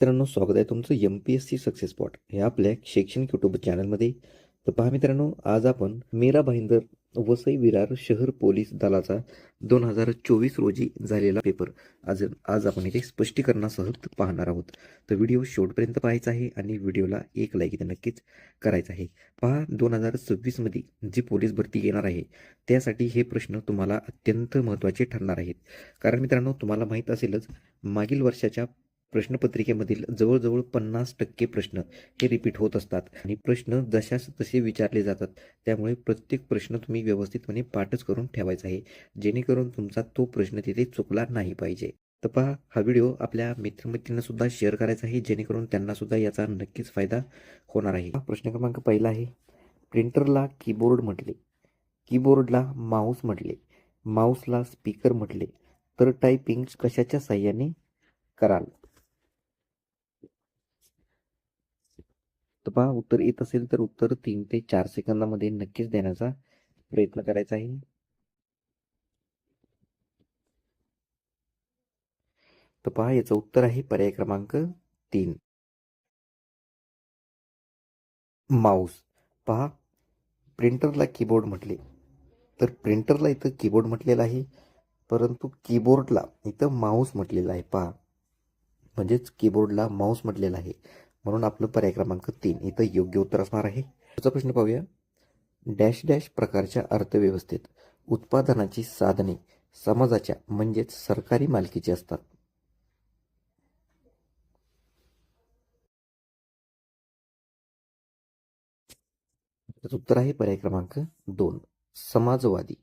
मित्रांनो, स्वागत आहे तुमचं MPSC सक्सेस स्पॉट हे आपल्या शैक्षणिक यूट्यूब चॅनलमध्ये. तर पहा मित्रांनो, आज आपण मीरा भाईंदर वसई विरार शहर पोलीस दलाचा 2024 रोजी झालेला पेपर आज आज आपण इथे स्पष्टीकरणासह पाहणार आहोत. तर व्हिडिओ शेवटपर्यंत पाहायचा आहे आणि व्हिडिओला एक लाईक इथे नक्कीच करायचा आहे. पहा, 2026 मध्ये जी पोलीस भरती येणार आहे त्यासाठी हे प्रश्न तुम्हाला अत्यंत महत्त्वाचे ठरणार आहेत. कारण मित्रांनो, तुम्हाला माहीत असेलच, मागील वर्षाच्या प्रश्नपत्रिकेमधील जवळजवळ 50% प्रश्न हे रिपीट होत असतात आणि प्रश्न जशास तसे विचारले जातात. त्यामुळे प्रत्येक प्रश्न तुम्ही व्यवस्थितपणे पाठच करून ठेवायचा आहे, जेणेकरून तुमचा तो प्रश्न तिथे चुकला नाही पाहिजे. तर पहा, हा व्हिडिओ आपल्या मित्रमैत्रिणींना सुद्धा शेअर करायचा आहे, जेणेकरून त्यांना सुद्धा याचा नक्कीच फायदा होणार आहे. प्रश्न क्रमांक पहिला आहे, प्रिंटरला कीबोर्ड म्हटले, कीबोर्डला माऊस म्हटले, माऊसला स्पीकर म्हटले, तर टायपिंग कशाच्या साहाय्याने कराल? तर पहा, उत्तर येत असेल तर उत्तर 3 ते 4 सेकंदामध्ये नक्कीच देण्याचा प्रयत्न करायचा आहे. तर पहा, याचं उत्तर आहे पर्याय क्रमांक 3, माऊस. पहा, प्रिंटरला कीबोर्ड म्हटले, तर प्रिंटरला इथं कीबोर्ड म्हटलेला आहे, परंतु कीबोर्डला इथं माऊस म्हटलेला आहे. पहा, म्हणजेच कीबोर्डला माऊस म्हटलेला आहे, म्हणून आपलं पर्याय क्रमांक 3 इथं योग्य उत्तर असणार आहे. पुढचा प्रश्न पाहूया. डॅश डॅश प्रकारच्या अर्थव्यवस्थेत उत्पादनाची साधने समाजाच्या म्हणजेच सरकारी मालकीची असतात. त्याचं उत्तर आहे पर्याय क्रमांक 2, समाजवादी.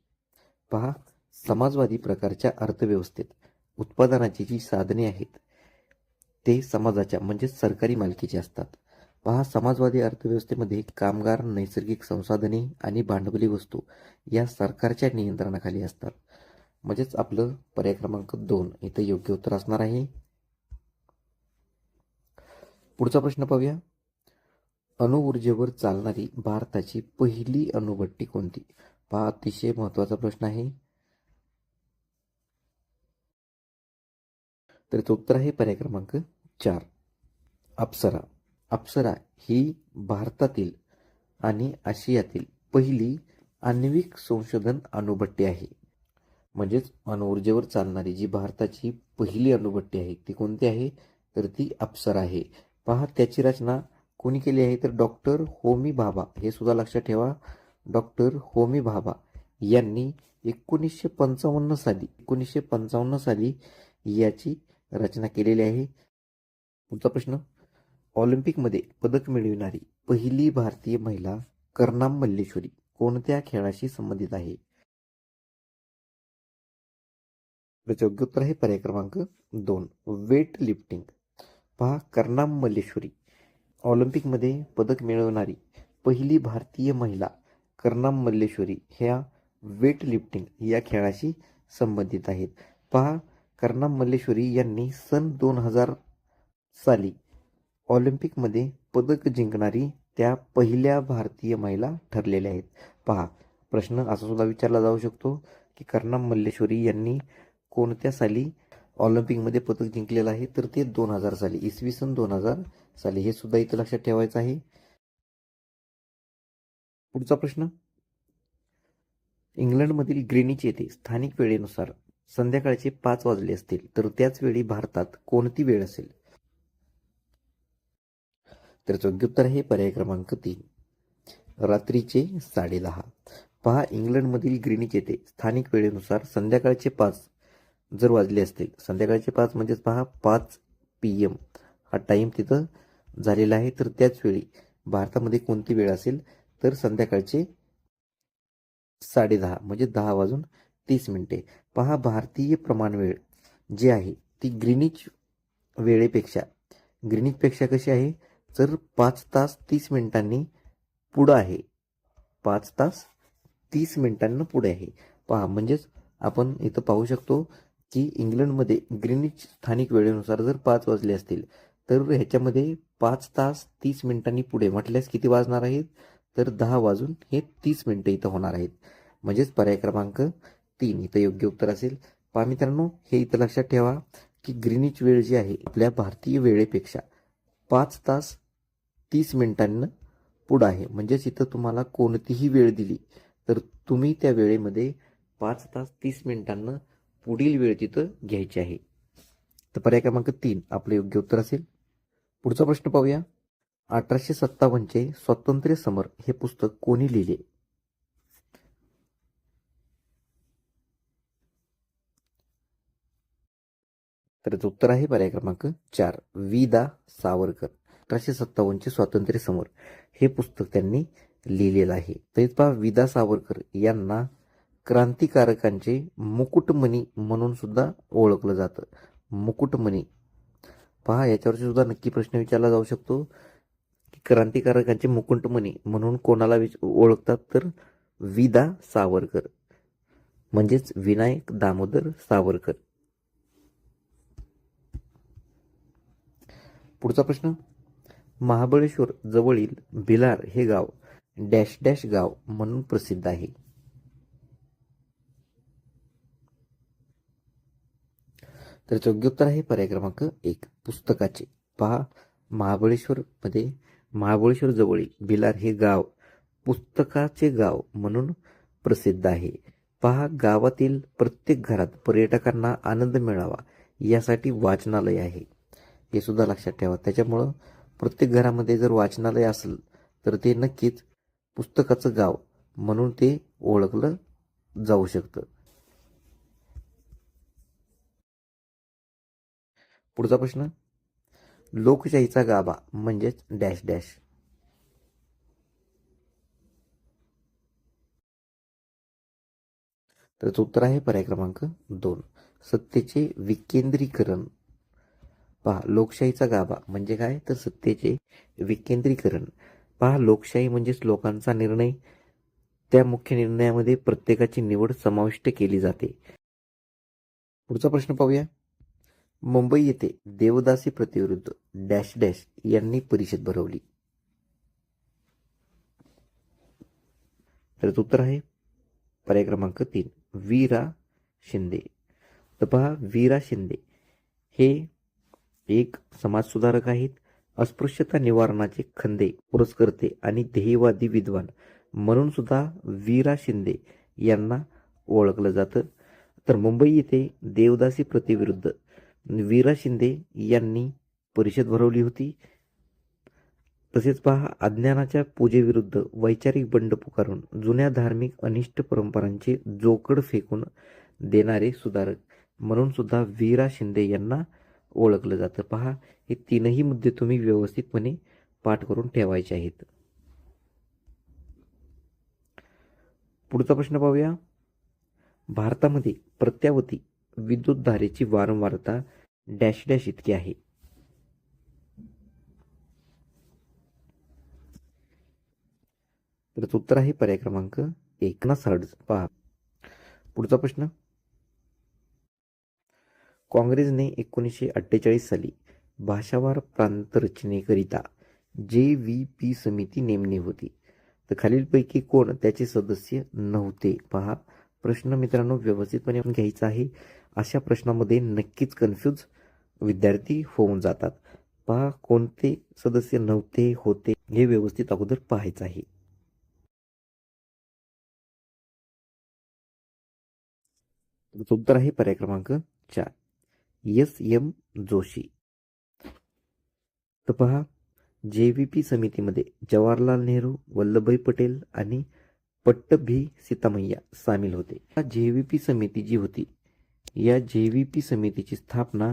पहा, समाजवादी प्रकारच्या अर्थव्यवस्थेत उत्पादनाची जी साधने आहेत ते समाजाच्या म्हणजेच सरकारी मालकीचे असतात. पहा, समाजवादी अर्थव्यवस्थेमध्ये कामगार, नैसर्गिक संसाधने आणि भांडवली वस्तू या सरकारच्या नियंत्रणाखाली असतात. म्हणजेच आपलं पर्याय क्रमांक 2 इथं योग्य उत्तर असणार आहे. पुढचा प्रश्न पाहूया. अणुऊर्जेवर चालणारी भारताची पहिली अणुभट्टी कोणती? पहा, अतिशय महत्त्वाचा प्रश्न आहे. तर याचं उत्तर आहे पर्याय क्रमांक 4, अप्सरा. अप्सरा ही भारतातील आणि आशियातील पहिली आण्विक संशोधन अणुभट्टी आहे. म्हणजेच अणुऊर्जेवर चालणारी जी भारताची पहिली अणुभट्टी आहे ती कोणती आहे? तर ती अप्सरा आहे. पहा, त्याची रचना कोणी केली आहे? तर डॉक्टर होमी भाभा. हे सुद्धा लक्षात ठेवा, डॉक्टर होमी भाभा यांनी 1955 साली याची रचना केलेली आहे. पुढचा प्रश्न, ऑलिम्पिकमध्ये पदक मिळविणारी पहिली भारतीय महिला करनाम मल्लेश्वरी कोणत्या खेळाशी संबंधित आहे? त्याचे योग्य उत्तर आहे पर्याय क्रमांक 2, वेट लिफ्टिंग. पहा, करनाम मल्लेश्वरी ऑलिम्पिकमध्ये पदक मिळवणारी पहिली भारतीय महिला करनाम मल्लेश्वरी ह्या वेट लिफ्टिंग या खेळाशी संबंधित आहेत. पहा, करनाम मल्लेश्वरी यांनी सन 2000 साली ऑलिम्पिकमध्ये पदक जिंकणारी त्या पहिल्या भारतीय महिला ठरलेल्या आहेत. पहा, प्रश्न असा सुद्धा विचारला जाऊ शकतो की करनाम मल्लेश्वरी यांनी कोणत्या साली ऑलिम्पिकमध्ये पदक जिंकलेलं आहे? तर ते 2000 साली, इसवी सन 2000 साली. हे सुद्धा इथं लक्षात ठेवायचं आहे. पुढचा प्रश्न, इंग्लंडमधील ग्रीनिच येथे स्थानिक वेळेनुसार संध्याकाळचे 5 वाजले असतील तर त्याच वेळी भारतात कोणती वेळ असेल? तर योग्य उत्तर आहे पर्याय क्रमांक 3, रात्रीचे 10:30. पहा, इंग्लंडमधील ग्रीनिच येथे स्थानिक वेळेनुसार संध्याकाळचे 5 जर वाजले असतील, संध्याकाळचे 5 म्हणजेच पहा 5 PM हा टाईम तिथं झालेला आहे, तर त्याच वेळी भारतामध्ये कोणती वेळ असेल? तर संध्याकाळचे 10:30 म्हणजे 10:30. पहा, भारतीय प्रमाणवेळ जी आहे ती ग्रीनिचपेक्षा कशी आहे? तर 5 तास 30 मिनिटांनी पुढं आहे. 5 तास 30 मिनिटांना पुढे आहे. पहा, म्हणजेच आपण इथं पाहू शकतो की इंग्लंडमध्ये ग्रीनिच स्थानिक वेळेनुसार जर 5 वाजले असतील तर ह्याच्यामध्ये 5 तास 30 मिनिटांनी पुढे म्हटल्यास किती वाजणार आहेत? तर 10:30 इथं होणार आहेत. म्हणजेच पर्याय क्रमांक 3 इथं योग्य उत्तर असेल. पहा मित्रांनो, हे इथं लक्षात ठेवा की ग्रीनिच वेळ जी आहे आपल्या भारतीय वेळेपेक्षा 5 तास 30 मिनिटांनं पुढं आहे. म्हणजेच इथं तुम्हाला कोणतीही वेळ दिली तर तुम्ही त्या वेळेमध्ये 5 तास 30 मिनिटांनं पुढील वेळ तिथं घ्यायची आहे. तर पर्याय क्रमांक 3 आपलं योग्य उत्तर असेल. पुढचा प्रश्न पाहूया. 1857चे स्वातंत्र्य समर हे पुस्तक कोणी लिहिले? तर याचं उत्तर आहे पर्याय क्रमांक 4 वि.दा. सावरकर. 1857चे स्वातंत्र्य समर हे पुस्तक त्यांनी लिहिलेलं आहे. तर पहा वि.दा. सावरकर यांना क्रांतिकारकांचे मुकुटमणी म्हणून सुद्धा ओळखलं जातं. मुकुटमणी पहा याच्यावरती सुद्धा नक्की प्रश्न विचारला जाऊ शकतो की क्रांतिकारकांचे मुकुटमणी म्हणून कोणाला ओळखतात तर वि.दा. सावरकर म्हणजेच विनायक दामोदर सावरकर. पुढचा प्रश्न. महाबळेश्वर जवळील भिलार हे गाव डॅश डॅश गाव म्हणून प्रसिद्ध आहे. तर योग्य उत्तर आहे पर्याय क्रमांक 1 पुस्तकाचे. पहा महाबळेश्वर जवळील भिलार हे गाव पुस्तकाचे गाव म्हणून प्रसिद्ध आहे. पहा गावातील प्रत्येक घरात पर्यटकांना आनंद मिळावा यासाठी वाचनालय आहे. हे सुद्धा लक्षात ठेवा. त्याच्यामुळं प्रत्येक घरामध्ये जर वाचनालय असेल तर ते नक्कीच पुस्तकाचं गाव म्हणून ते ओळखलं जाऊ शकतं. पुढचा प्रश्न. लोकशाहीचा गाभा म्हणजेच डॅश डॅश. तर उत्तर आहे पर्याय क्रमांक 2 सत्तेचे विकेंद्रीकरण. पहा लोकशाहीचा गाभा म्हणजे काय तर सत्तेचे विकेंद्रीकरण. पहा लोकशाही म्हणजेच लोकांचा निर्णय, त्या मुख्य निर्णयामध्ये प्रत्येकाची निवड समाविष्ट केली जाते. पुढचा प्रश्न पाहूया. मुंबई येथे देवदासी प्रतिविरुद्ध डॅश डॅश यांनी परिषद भरवली. तर उत्तर आहे पर्याय क्रमांक 3 वी.रा. शिंदे. तर पहा वी.रा. शिंदे हे एक समाजसुधारक आहेत. अस्पृश्यता निवारणाचे खंदे पुरस्कर्ते आणि ध्येयवादी विद्वान म्हणून सुद्धा वी.रा. शिंदे यांना ओळखलं जातं. तर मुंबई येथे देवदासी प्रथेविरुद्ध वी.रा. शिंदे यांनी परिषद भरवली होती. तसेच पहा अज्ञानाच्या पूजेविरुद्ध वैचारिक बंड पुकारून जुन्या धार्मिक अनिष्ट परंपरांचे जोकड फेकून देणारे सुधारक म्हणून सुद्धा वी.रा. शिंदे यांना ओळखलं जातं. पहा हे तीनही मुद्दे तुम्ही व्यवस्थितपणे पाठ करून ठेवायचे आहेत. पुढचा प्रश्न पाहूया. भारतामध्ये प्रत्यावर्ती विद्युत धारेची वारंवारता डॅश डॅश इतकी आहे. तर उत्तर आहे पर्याय क्रमांक 1 हर्ट्झ. पहा पुढचा प्रश्न. काँग्रेसने 1948 साली भाषावार प्रांत रचनेकरिता JVP समिती नेमली होती. तर खालीलपैकी कोण त्याचे सदस्य नव्हते. पहा प्रश्न मित्रांनो व्यवस्थितपणे घ्यायचा आहे. अशा प्रश्नामध्ये नक्कीच कन्फ्यूज विद्यार्थी होऊन जातात. पहा कोणते सदस्य नव्हते होते हे व्यवस्थित अगोदर पाहायचं आहे. उत्तर आहे पर्याय क्रमांक 4 S.M. जोशी. तर पहा JVP समितीमध्ये जवाहरलाल नेहरू, वल्लभभाई पटेल आणि पट्टभी सीतामय्या सामील होते. JVP समिती जी होती या JVP समितीची स्थापना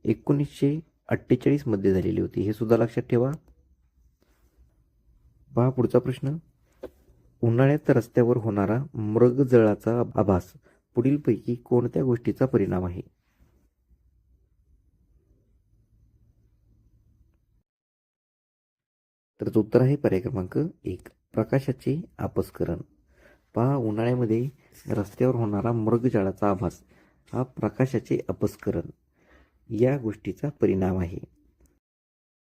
1948 मध्ये झालेली होती. हे सुद्धा लक्षात ठेवा. पहा पुढचा प्रश्न. उन्हाळ्यात रस्त्यावर होणारा मृगजळाचा आभास पुढीलपैकी कोणत्या गोष्टीचा परिणाम आहे. तर उत्तर आहे पर्याय क्रमांक 1 प्रकाशाचे अपस्करण. पहा उन्हाळ्यामध्ये रस्त्यावर होणारा मृगजळाचा आभास हा प्रकाशाचे अपस्करण या गोष्टीचा परिणाम आहे.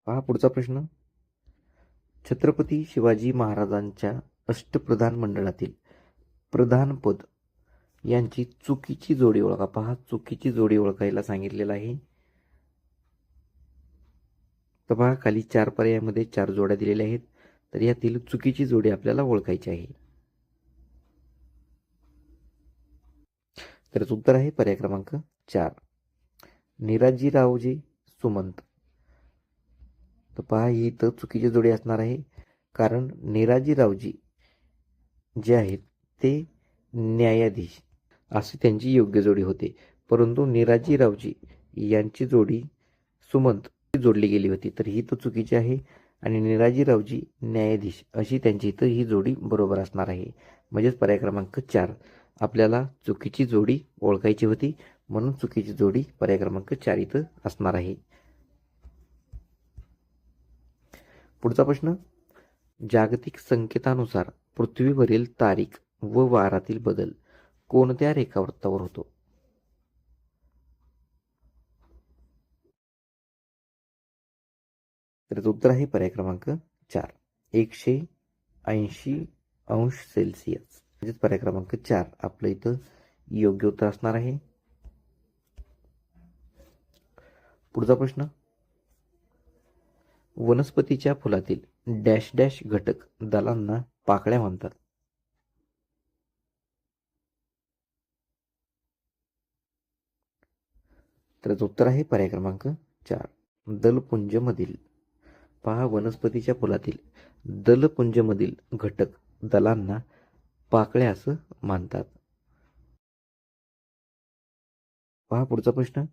पहा पुढचा प्रश्न. छत्रपती शिवाजी महाराजांच्या अष्टप्रधान मंडळातील प्रधानपद यांची चुकीची जोडी ओळखा. पहा चुकीची जोडी ओळखायला सांगितलेलं आहे. तर पहा खाली 4 पर्यायामध्ये 4 जोड्या दिलेल्या आहेत. तर यातील चुकीची जोडी आपल्याला ओळखायची आहे. तर उत्तर आहे पर्याय क्रमांक 4, निराजीरावजी सुमंत. तर पहा ही इथं चुकीची जोडी असणार आहे, कारण निराजीरावजी जे आहेत ते न्यायाधीश अशी त्यांची योग्य जोडी होते, परंतु निराजीरावजी यांची जोडी सुमंत जोडली गेली होती. तर ही तर चुकीची आहे आणि निराजीरावजी न्यायाधीश अशी त्यांची इथं ही जोडी बरोबर असणार आहे. म्हणजेच पर्याय क्रमांक 4 आपल्याला चुकीची जोडी ओळखायची होती, म्हणून चुकीची जोडी पर्याय क्रमांक 4 इथं असणार आहे. पुढचा प्रश्न, जागतिक संकेतानुसार पृथ्वीवरील तारीख व वारातील बदल कोणत्या रेखावृत्तावर होतो? तर उत्तर आहे पर्याय क्रमांक 4, 180 अंश सेल्सिअस. म्हणजेच पर्याय क्रमांक 4 आपलं इथं योग्य उत्तर असणार आहे. पुढचा प्रश्न, वनस्पतीच्या फुलातील डॅश डॅश घटक दलांना पाकळ्या म्हणतात. तर उत्तर आहे पर्याय क्रमांक 4, दलपुंजमधील. पहा वनस्पतीच्या फुलातील दलपुंजमधील घटक दलांना पाकळ्या असं मानतात. पहा पुढचा प्रश्न,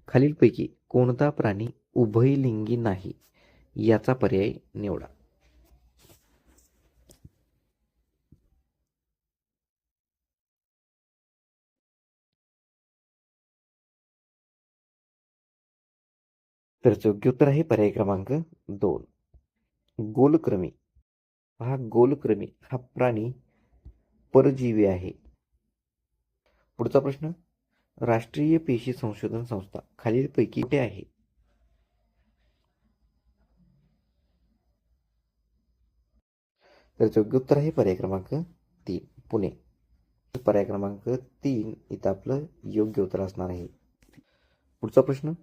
खालीलपैकी कोणता प्राणी उभयलिंगी नाही याचा पर्याय निवडा. तर योग्य उत्तर आहे पर्याय क्रमांक 2, गोलक्रमी. पहा गोलक्रमी हा प्राणी परजीवी आहे. पुढचा प्रश्न, राष्ट्रीय पेशी संशोधन संस्था खालीलपैकी कुठे आहे? तर योग्य उत्तर आहे पर्याय क्रमांक 3, पुणे. पर्याय क्रमांक 3 इथं आपलं योग्य उत्तर असणार आहे. पुढचा प्रश्न,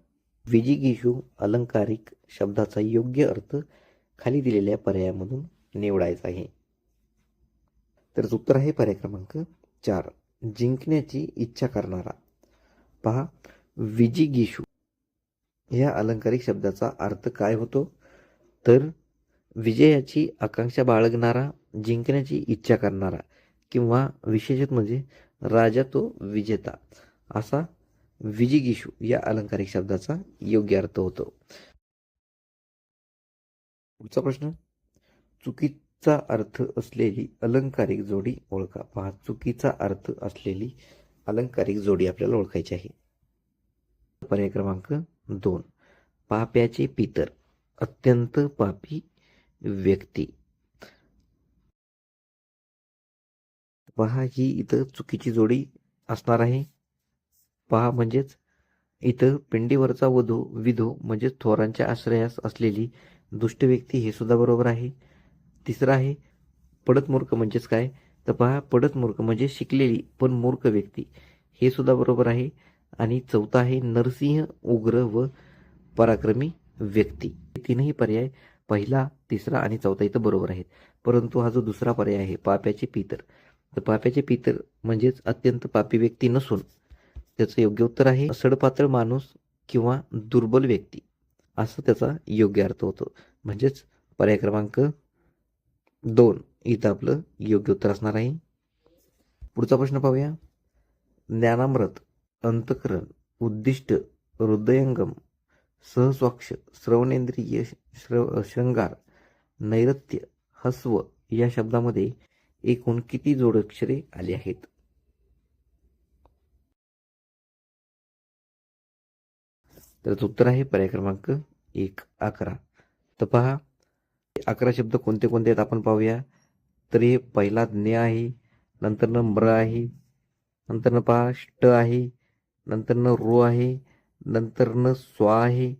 विजिगीषू अलंकारिक शब्दाचा योग्य अर्थ खाली दिलेल्या पर्यायामधून निवडायचा आहे. तर उत्तर आहे पर्याय क्रमांक 4, जिंकण्याची इच्छा करणारा. पहा विजिगीषू या अलंकारिक शब्दाचा अर्थ काय होतो? तर विजयाची आकांक्षा बाळगणारा, जिंकण्याची इच्छा करणारा, किंवा विशेषत म्हणजे राजा तो विजेता, असा विजिगीषू या अलंकारिक शब्दाचा योग्य अर्थ होतो. पुढचा प्रश्न, चुकीचा अर्थ असलेली अलंकारिक जोडी ओळखा. पहा चुकीचा अर्थ असलेली अलंकारिक जोडी आपल्याला ओळखायची आहे. पर्याय क्रमांक 2, पाप्याचे पितर, अत्यंत पापी व्यक्ती. पहा ही इथं चुकीची जोडी असणार आहे. पहा म्हणजेच इथं पिंडीवरचा विधू म्हणजेच थोरांच्या आश्रयास असलेली दुष्ट व्यक्ती हे सुद्धा बरोबर आहे. तिसरं आहे पडत मूर्ख म्हणजेच काय? तर पहा पडत मूर्ख म्हणजे शिकलेली पण मूर्ख व्यक्ती, हे सुद्धा बरोबर आहे. आणि चौथा आहे नरसिंह उग्र व पराक्रमी व्यक्ती. तीनही पर्याय पहिला, तिसरा आणि चौथा इथं बरोबर आहेत. परंतु हा जो दुसरा पर्याय आहे पाप्याचे पितर, तर पाप्याचे पितर म्हणजेच अत्यंत पापी व्यक्ती नसून त्याचं योग्य उत्तर आहे सडपातळ माणूस किंवा दुर्बल व्यक्ती, असं त्याचा योग्य अर्थ होतो. म्हणजेच पर्याय क्रमांक 2 इथं आपलं योग्य उत्तर असणार आहे. पुढचा प्रश्न पाहूया, ज्ञानामृत, अंतःकरण, उद्दिष्ट, हृदयंगम, सहस्वाक्ष, श्रवणेंद्रिय, शृंगार, नैऋत्य, हस्व या शब्दामध्ये एकूण किती जोडाक्षरे आली आहेत? तर उत्तर आहे पर्याय क्रमांक 1, 11. तर पहा 11 शब्द कोणते कोणते आहेत आपण पाहूया. तर हे पहिला ज्ञ आहे, नंतर म्र आहे, नंतर पहा ष्ट आहे, नंतर रो आहे, नंतर स्व आहे,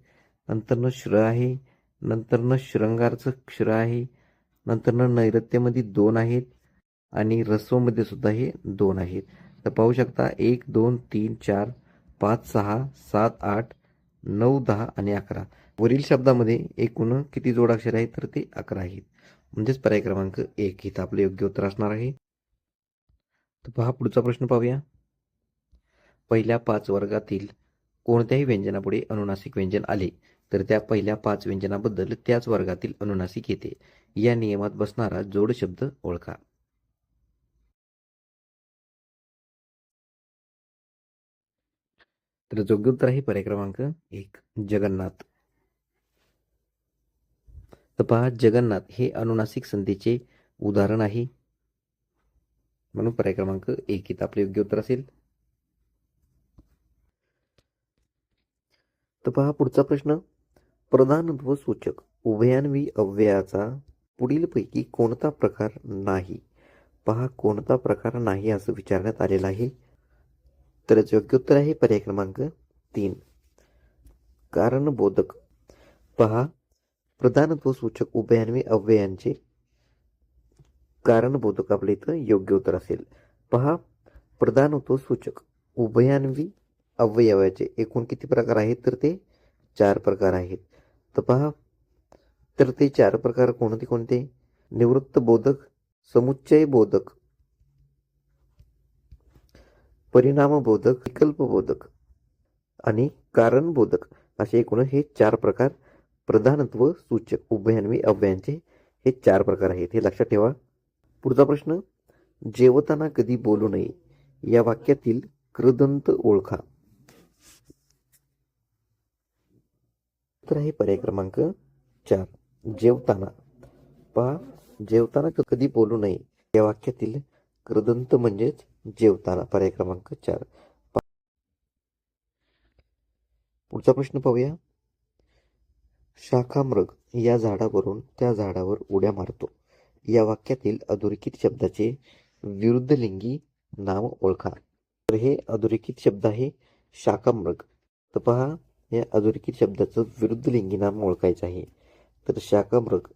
नंतर श्र आहे, नंतर शृंगारचं क्षर आहे, नंतर नैऋत्यमध्ये 2 आहेत आणि रस्वमध्ये सुद्धा हे 2 आहेत. तर पाहू शकता 1 2 3 4 5 6 7 8 9 10 आणि 11. वरील शब्दामध्ये एकूण किती जोडाक्षर आहेत तर ते 11 आहेत. म्हणजेच पर्याय क्रमांक 1 इथं आपलं योग्य उत्तर असणार आहे. तर पहा पुढचा प्रश्न पाहूया. पहिल्या 5 वर्गातील कोणत्याही व्यंजनापुढे अनुनासिक व्यंजन आले तर त्या पहिल्या 5 व्यंजनाबद्दल त्याच वर्गातील अनुनासिक येते. या नियमात बसणारा जोड शब्द ओळखा. तर योग्य उत्तर आहे पर्याय क्रमांक 1 जगन्नाथ. तर पहा जगन्नाथ हे अनुनासिक संधीचे उदाहरण आहे. म्हणून पर्याय क्रमांक 1 इथं आपले योग्य उत्तर असेल. तर पहा पुढचा प्रश्न. प्रधानत्व सूचक उभयान्वी अव्ययाचा पुढीलपैकी कोणता प्रकार नाही? पहा कोणता प्रकार नाही असं विचारण्यात आलेलं आहे. तर योग्य उत्तर आहे पर्याय क्रमांक 3 कारणबोधक. पहा प्रधानत्व सूचक उभयान्वी अव्ययांचे कारणबोधक आपल्या इथं योग्य उत्तर असेल. पहा प्रधानत्व सूचक उभयान्वी अवयवाचे एकूण किती प्रकार आहेत तर ते 4 प्रकार आहेत. तर पहा तर ते 4 प्रकार कोणते कोणते? निवृत्त बोधक, समुच्चय बोधक, परिणाम बोधक, विकल्प बोधक आणि कारण बोधक असे एकूण हे 4 प्रकार प्रधानत्व सूचक उभयान्वी अव्ययांचे हे 4 प्रकार आहेत. हे लक्षात ठेवा. पुढचा प्रश्न. जेवताना कधी बोलू नये या वाक्यातील कृदंत ओळखा. तर आहे पर्याय क्रमांक 4 जेवताना. पहा जेवताना कधी बोलू नये या वाक्यातील कृदंत म्हणजेच जेवताना. पर्याय क्रमांक 4. पुढचा प्रश्न पाहूया. शाखामृग या झाडावरून त्या झाडावर उड्या मारतो या वाक्यातील अधोरेखित शब्दाचे विरुद्धलिंगी नाव ओळखा. तर हे अधोरेखित शब्द आहे शाखामृग. तर पहा या अधोरेखित शब्दाचं विरुद्धलिंगी नाम ओळखायचं आहे. तर शाखामृग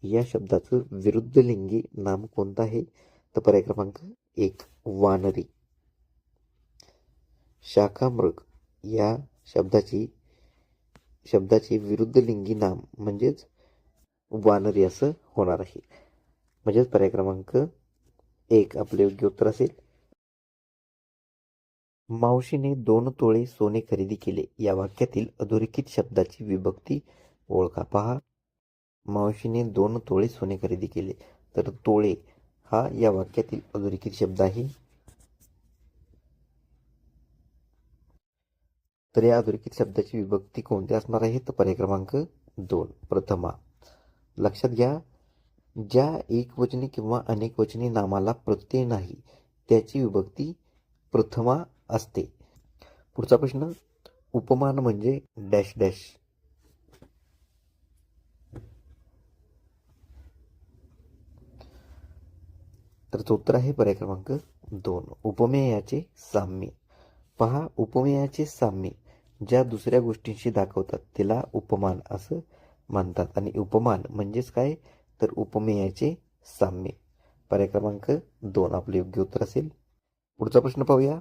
या शब्दाचं विरुद्धलिंगी नाम कोणतं आहे? तर पर्याय क्रमांक 1 वानरी. शाखामृग या शब्दाचे विरुद्धलिंगी नाम म्हणजेच वानरी असं होणार आहे. म्हणजेच पर्याय क्रमांक 1 आपले योग्य उत्तर असेल. मावशीने 2 तोळे सोने खरेदी केले या वाक्यातील अधोरेखित शब्दाची विभक्ती ओळखा. पहा मावशीने 2 तोळे सोने खरेदी केले. तर तोळे हा या वाक्यातील अधोरेखित शब्द आहे. तर या अधोरेखित शब्दाची विभक्ती कोणती असणार आहे? तर पर्याय क्रमांक 2 प्रथमा. लक्षात घ्या ज्या एकवचनी किंवा अनेकवचनी नामाला प्रत्यय नाही त्याची विभक्ती प्रथमा असते. पुढचा प्रश्न. उपमान म्हणजे डॅश डॅश. तर उत्तर आहे पर्याय क्रमांक 2 उपमेयाचे साम्य. पहा उपमेयाचे साम्य ज्या दुसऱ्या गोष्टींशी दाखवतात त्याला उपमान असं म्हणतात. आणि उपमान म्हणजेच काय? तर उपमेयाचे साम्य. पर्याय क्रमांक 2 आपले योग्य उत्तर असेल. पुढचा प्रश्न पाहूया.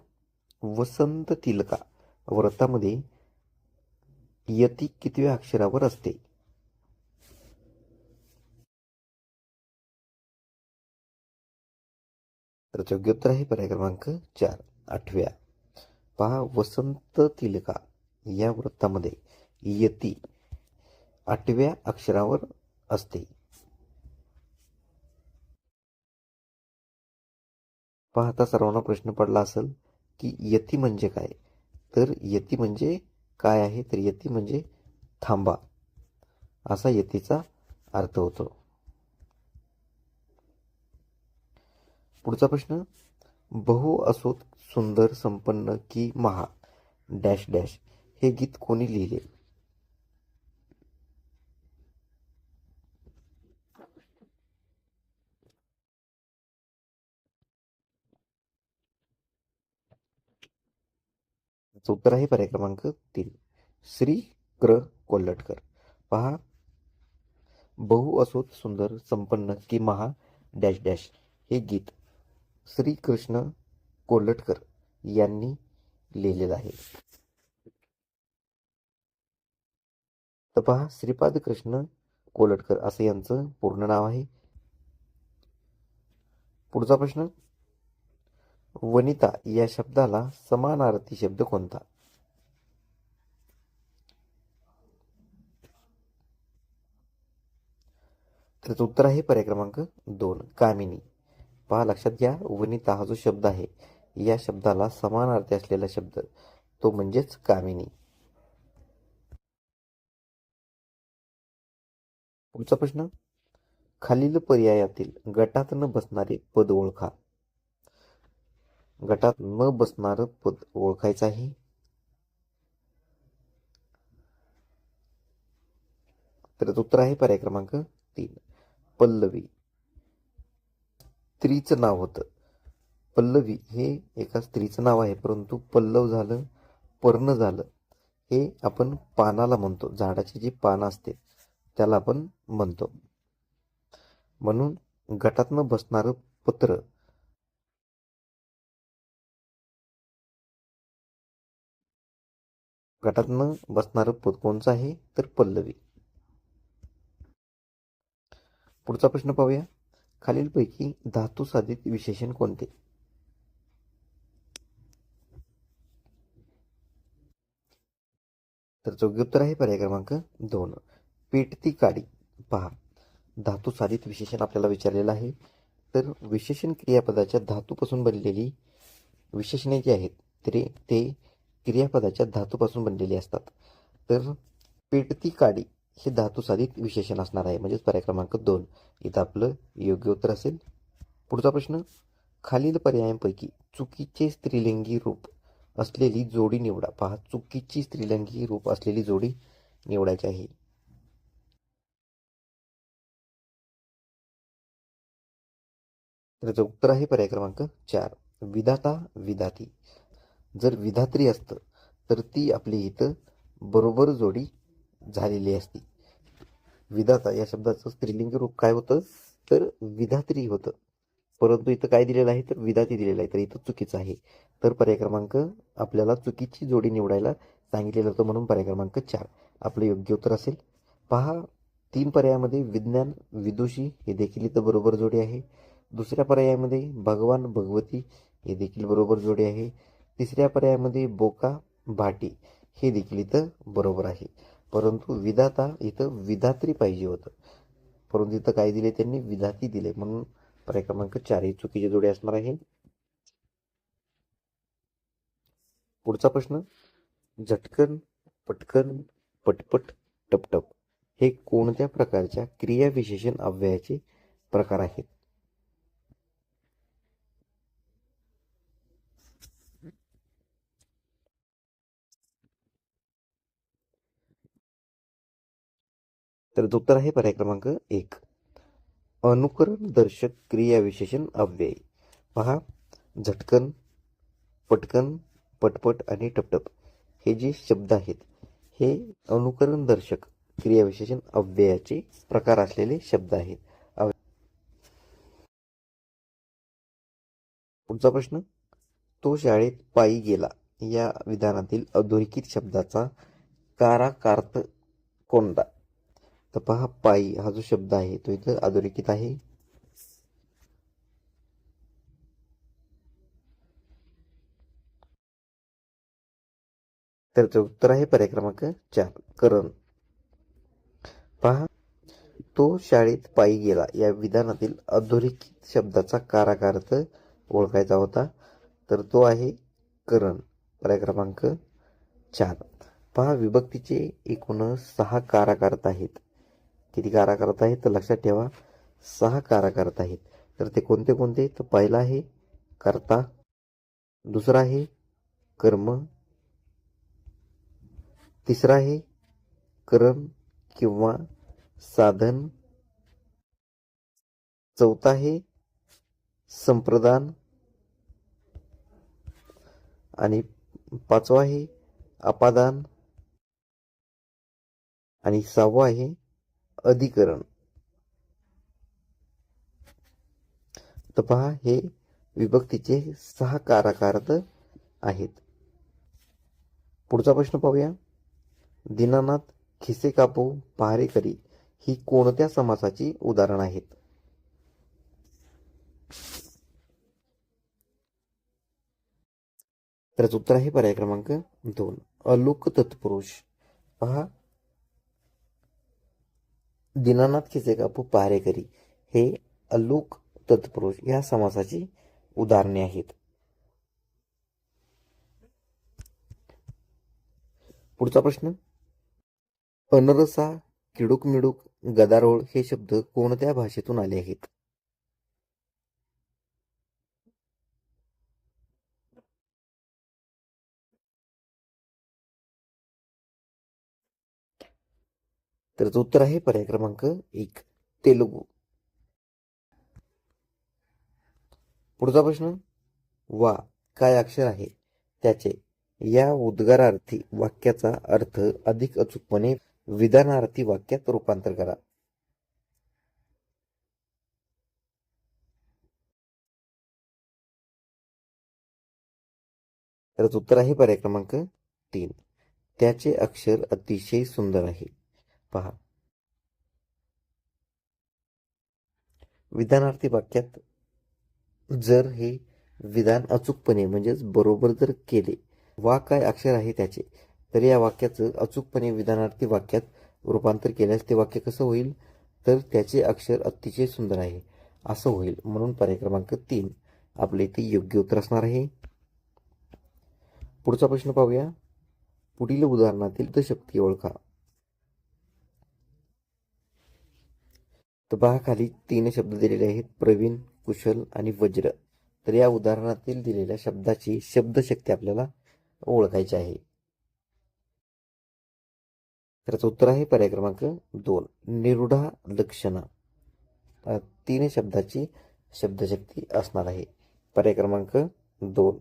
वसंत तिलका व्रतामध्ये यती कितव्या अक्षरावर असते? तर योग्य उत्तर आहे पर्याय क्रमांक 4 8व्या. पहा वसंत तिलका या वृत्तामध्ये यती 8व्या अक्षरावर असते. पाहता सर्वांना प्रश्न पडला असेल की यती म्हणजे काय? तर यती म्हणजे काय आहे? तर यती म्हणजे थांबा असा यतीचा अर्थ होतो. पुढचा प्रश्न. बहु असोत सुंदर संपन्न की महा डॅश डॅश हे गीत कोणी लिहिले? उत्तर आहे पर्याय क्रमांक 3 श्री क्र कोल्हटकर. पहा बहु असोत सुंदर संपन्न की महा डॅश डॅश हे गीत श्रीकृष्ण कोल्हटकर यांनी लिहिलेलं आहे. तर पहा, श्रीपाद कृष्ण कोलटकर असं यांचं पूर्ण नाव आहे. पुढचा प्रश्न, वनिता या शब्दाला समानार्थी शब्द कोणता? त्याचं उत्तर आहे पर्याय क्रमांक 2, कामिनी. पहा, लक्षात घ्या, वनिता हा जो शब्द आहे या शब्दाला समानार्थी असलेला शब्द तो म्हणजेच कामिनी. पुढचा प्रश्न, खालील पर्यायातील गटात न बसणारे पद ओळखा. गटात न बसणारं पद ओळखायचं आहे. तर उत्तर आहे पर्याय क्रमांक 3, पल्लवी. स्त्रीचं नाव होतं. पल्लवी हे एका स्त्रीचं नाव आहे, परंतु पल्लव झालं, पर्ण झालं, हे आपण पानाला म्हणतो. झाडाची जी पानं असते त्याला आपण म्हणतो. म्हणून गटातनं बसणारं पत्र गटातनं बसणारं पद कोणचं आहे? तर पल्लवी. पुढचा प्रश्न पाहूया, खालीलपैकी धातू साधित विशेषण कोणते? तर योग्य उत्तर आहे पर्याय क्रमांक 2, पेटती काडी. पहा, धातू साधित विशेषण आपल्याला विचारलेलं आहे. तर विशेषण क्रियापदाच्या धातूपासून बनलेली विशेषणे जी आहेत ते क्रियापदाच्या धातूपासून बनलेली असतात. तर पेटती काडी हे धातू साधित विशेषण असणार आहे, म्हणजेच पर्याय क्रमांक 2 इथं आपलं योग्य उत्तर असेल. पुढचा प्रश्न, खालील पर्यायांपैकी चुकीचे स्त्रीलिंगी रूप असलेली जोडी निवडा. पहा, चुकीची स्त्रीलिंगी रूप असलेली जोडी निवडायची आहे. त्याचं उत्तर आहे पर्याय क्रमांक 4, विधाता विधाती. जर विधात्री असतं तर ती आपली इथं बरोबर जोडी झालेली असती. विधाता या शब्दाचं स्त्रीलिंग रूप काय होतं? तर विधात्री होतं, परंतु इथं काय दिलेलं आहे? तर विधाती दिलेलं आहे, तर इथं चुकीचं आहे. तर पर्याय क्रमांक आपल्याला चुकीची जोडी निवडायला सांगितलेलं होतं, म्हणून पर्याय क्रमांक 4 आपलं योग्य उत्तर असेल. पहा, 3 पर्यायामध्ये विज्ञान विदुषी हे देखील इथं बरोबर जोडी आहे. दुसऱ्या पर्यायामध्ये भगवान भगवती हे देखील बरोबर जोडी आहे. तिसऱ्या पर्यायामध्ये बोका भाटी हे देखील इथं बरोबर आहे. परंतु विधाता इथं विधात्री पाहिजे होतं, परंतु इथं काय दिले? त्यांनी विधाती दिले, म्हणून पर्याय क्रमांक 4 ही चुकीची जोडी असणार आहे. पुढचा प्रश्न, झटकन, पटकन, पटपट, टपटप हे कोणत्या प्रकारच्या क्रियाविशेषण अव्ययाचे प्रकार आहेत? तर उत्तर आहे पर्याय क्रमांक 1, अनुकरण दर्शक क्रियाविशेषण अव्यय. पहा, झटकन, पटकन, पटपट आणि टपटप हे जे शब्द आहेत हे अनुकरण दर्शक क्रियाविशेषण अव्ययाचे प्रकार असलेले शब्द आहेत. पुढचा प्रश्न, तो शाळेत पायी गेला या विधानातील अधोरेखित शब्दाचा काराकार्थ कोणता? तर पहा, पायी हा जो शब्द आहे तो इथं अधोरेखित आहे. त्याचं उत्तर आहे पर्याय क्रमांक 4, करण. पहा, तो शाळेत पायी गेला या विधानातील अधोरेखित शब्दाचा काराकार्थ ओळखायचा होता, तर तो आहे करण. पर्याय क्रमांक 4. पहा, विभक्तीचे एकूण 6 काराकार्थ आहेत. किती काराकार्थ आहेत? तर लक्षात ठेवा, 6 काराकार्थ आहेत. तर ते कोणते कोणते? तर पहिला आहे कर्ता, दुसरा आहे कर्म, तिसरा आहे करण किंवा साधन, चौथा आहे संप्रदान आणि 5वा आहे अपादान आणि 6वा आहे अधिकरण. तर पहा, हे विभक्तीचे 6 काराकार्थ आहेत. पुढचा प्रश्न पाहूया, दीनानाथ खिसे कापू पहारेकरी ही कोणत्या समासाची उदाहरण आहेत? त्याचं उत्तर आहे पर्याय क्रमांक 2 अलोक तत्पुरुष. पहा, दीनानाथ खिसे कापू पहारेकरी हे अलोक तत्पुरुष या समासाची उदाहरणे आहेत. पुढचा प्रश्न, अनरसा, किडूक मिडूक, गदारोळ हे शब्द कोणत्या भाषेतून आले आहेत? तर उत्तर आहे पर्याय क्रमांक 1 तेलुगू. पुढचा प्रश्न, वा काय अक्षर आहे त्याचे या उद्गारार्थी वाक्याचा अर्थ अधिक अचूकपणे विधानार्थी वाक्यात रूपांतर करा. तर उत्तर आहे पर्याय क्रमांक 3 त्याचे अक्षर अतिशय सुंदर आहे. पहा, विधानार्थी वाक्यात जर हे विधान अचूकपणे म्हणजेच बरोबर जर केले, वा काय अक्षर आहे त्याचे, तर या वाक्याचं अचूकपणे विधानार्थी वाक्यात रूपांतर केल्यास ते वाक्य कसं होईल, तर त्याचे अक्षर अतिशय सुंदर आहे असं होईल. म्हणून पर्याय क्रमांक 3 आपले इथे योग्य उत्तर असणार आहे. पुढचा प्रश्न पाहूया. पुढील उदाहरणातील शक्ती ओळखा. तर पहा, खाली 3 शब्द दिलेले आहेत, प्रवीण, कुशल आणि वज्र. तर या उदाहरणातील दिलेल्या शब्दाची शब्दशक्ती आपल्याला ओळखायची आहे. त्याचं उत्तर आहे पर्याय क्रमांक 2 निरूढा लक्षणा. 3 शब्दाची शब्दशक्ती असणार आहे. पर्याय क्रमांक 2.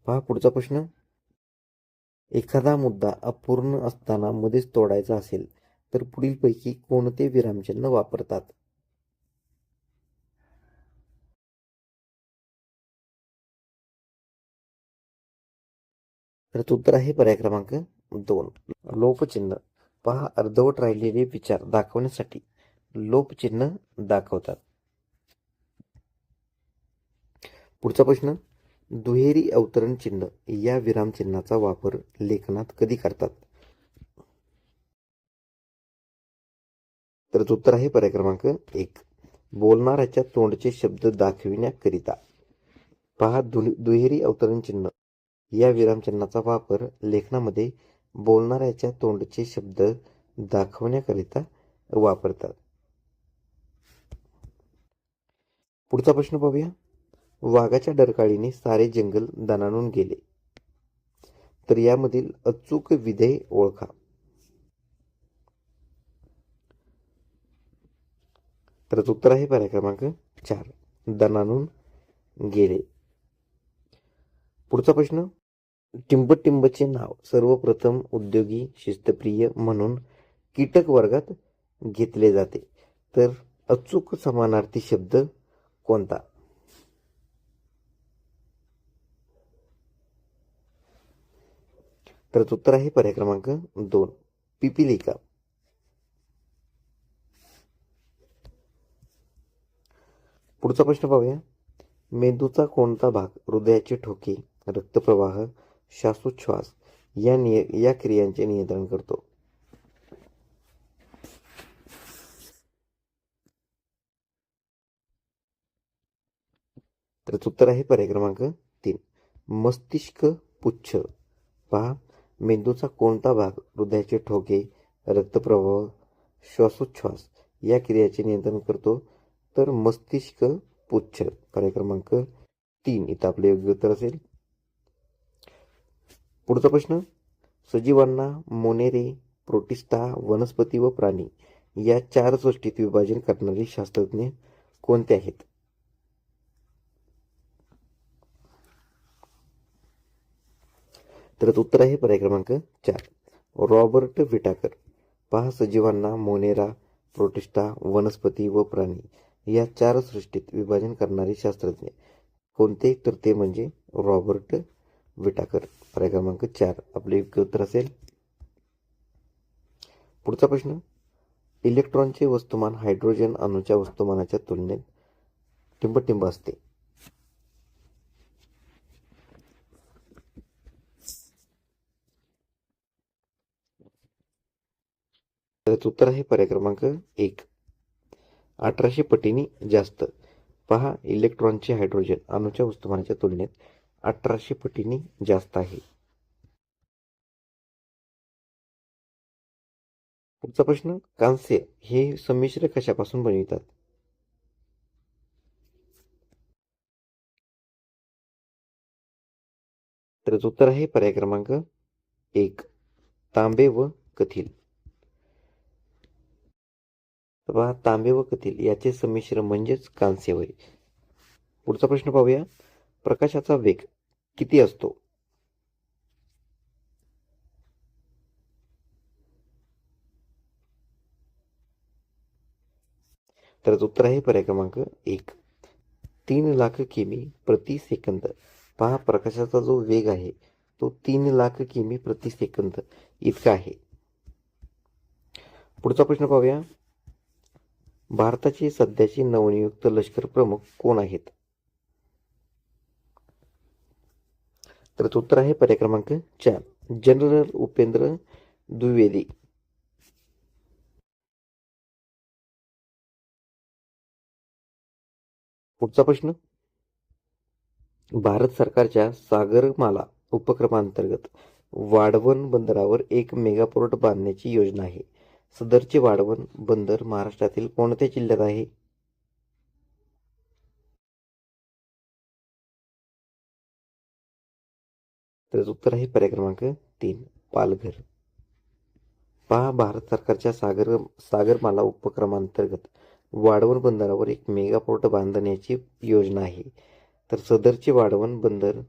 पहा पुढचा प्रश्न, एखादा मुद्दा अपूर्ण असताना मध्येच तोडायचा असेल तर पुढीलपैकी कोणते विरामचिन्ह वापरतात? तर उत्तर आहे पर्याय क्रमांक 2 लोपचिन्ह. पहा, अर्धवट राहिलेले विचार दाखवण्यासाठी लोपचिन्ह दाखवतात. पुढचा प्रश्न, दुहेरी अवतरण चिन्ह या विरामचिन्हाचा वापर लेखनात कधी करतात? तर उत्तर आहे पर्याय क्रमांक 1 बोलणाऱ्याच्या तोंडचे शब्द दाखविण्याकरिता. पहा, दुहेरी अवतरण चिन्ह या विरामचिन्हाचा वापर लेखनामध्ये बोलणाऱ्याच्या तोंडचे शब्द दाखवण्याकरिता वापरतात. पुढचा प्रश्न पाहूया. वाघाच्या डरकाळीने सारे जंगल दणाणून गेले. तर यामधील अचूक विधेय ओळखा. तर उत्तर आहे पर्याय क्रमांक 4 दणाणून गेले. पुढचा प्रश्न, टिंबटिंबचे नाव सर्वप्रथम उद्योगी शिस्तप्रिय म्हणून कीटक वर्गात घेतले जाते. तर अचूक समानार्थी शब्द कोणता? तर उत्तर आहे पर्याय क्रमांक 2 पिपिलिका. पुढचा प्रश्न पाहूया. मेंदूचा कोणता भाग हृदयाचे ठोके, रक्तप्रवाह, श्वासोच्छवास या क्रियांचे नियंत्रण करतो? तर उत्तर आहे पर्याय क्रमांक 3 मस्तिष्क पुच्छ. पहा, मेंदूचा कोणता भाग हृदयाचे ठोके, रक्तप्रवाह, श्वासोच्छवास या क्रियाचे नियंत्रण करतो? तर मस्तिष्क पुच्छ. पर्याय क्रमांक 3 इथं आपले योग्य उत्तर असेल. पुढचा प्रश्न, सजीवांना मोनेरे, प्रोटिस्टा, वनस्पती व प्राणी या 4 सृष्टीत विभाजन करणारे शास्त्रज्ञ कोणते आहेत? तर उत्तर आहे पर्याय क्रमांक 4 रॉबर्ट विटाकर. पहा, सजीवांना मोनेरा, प्रोटिस्टा, वनस्पती व प्राणी या 4 सृष्टीत विभाजन करणारे शास्त्रज्ञ कोणते? तर ते म्हणजे रॉबर्ट विटाकर. पर्याय क्रमांक 4 आपले योग्य उत्तर असेल. पुढचा प्रश्न, इलेक्ट्रॉनचे वस्तुमान हायड्रोजन अणूच्या वस्तुमानाच्या तुलनेत टिंबटिंब असते. त्याचं उत्तर आहे पर्याय क्रमांक 1 1800 पटीने जास्त. पहा, इलेक्ट्रॉनचे हायड्रोजन अणूच्या वस्तुमानाच्या तुलनेत 1800 पटीने जास्त आहे. पुढचा प्रश्न, कांस्य हे संमिश्र कशापासून बनवितात. तर उत्तर आहे पर्याय क्रमांक 1 तांबे व कथील. पहा, तांबे व कथील याचे संमिश्र म्हणजेच कांस्य होय. पुढचा प्रश्न पाहूया, प्रकाशाचा वेग किती असतो. तर उत्तर आहे पर्याय क्रमांक 1 3 लाख किमी प्रति सेकंद. पहा, प्रकाशाचा जो वेग आहे तो 3 लाख किमी प्रति सेकंद इतका आहे. पुढचा प्रश्न पाहूया, भारताचे सध्याचे नवनियुक्त लष्कर प्रमुख कोण आहेत. तर उत्तर आहे पर्याय क्रमांक 4 जनरल उपेंद्र द्विवेदी. पुढचा प्रश्न, भारत सरकारच्या सागरमाला उपक्रमांतर्गत वाढवण बंदरावर एक मेगापोर्ट बांधण्याची योजना आहे. सदरचे वाढवण बंदर महाराष्ट्रातील कोणत्या जिल्ह्यात आहे. तर उत्तर आहे पर्याय क्रमांक 3 पालघर. पहा, भारत सरकारच्या सागरमाला उपक्रमांतर्गत वाढवण बंदरावर एक मेगापोर्ट बांधण्याची योजना आहे. तर सदरचे वाढवण बंदर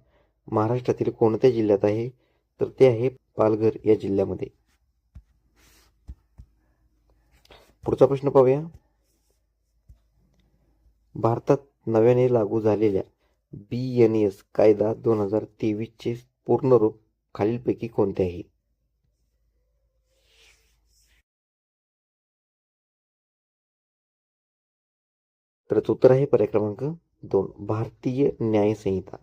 महाराष्ट्रातील कोणत्या जिल्ह्यात आहे. तर ते आहे पालघर या जिल्ह्यामध्ये. पुढचा प्रश्न पाहूया, भारतात नव्याने लागू झालेल्या BNS कायदा 2023 चे पूर्ण रूप खालीलपैकी कोणते आहे. तर उत्तर आहे पर्याय क्रमांक 2 भारतीय न्याय संहिता.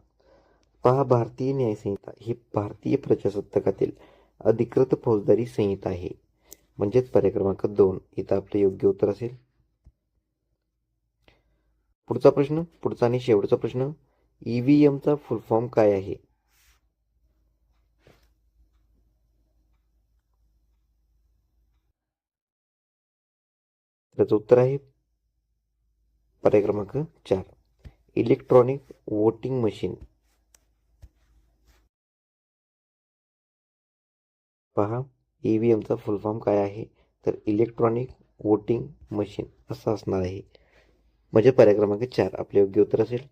पहा, भारतीय न्याय संहिता ही भारतीय प्रजासत्ताकातील अधिकृत फौजदारी संहिता आहे. म्हणजेच पर्याय क्रमांक 2 इथं आपले योग्य उत्तर असेल. पुढचा आणि शेवटचा प्रश्न, EVM चा फुल फॉर्म काय आहे. त्याचं उत्तर आहे पर्याय क्रमांक 4 इलेक्ट्रॉनिक वोटिंग मशीन. पहा, EVM चा फुल फॉर्म काय आहे. तर इलेक्ट्रॉनिक वोटिंग मशीन असं असणार आहे. म्हणजे पर्याय क्रमांक 4 आपले योग्य उत्तर असेल.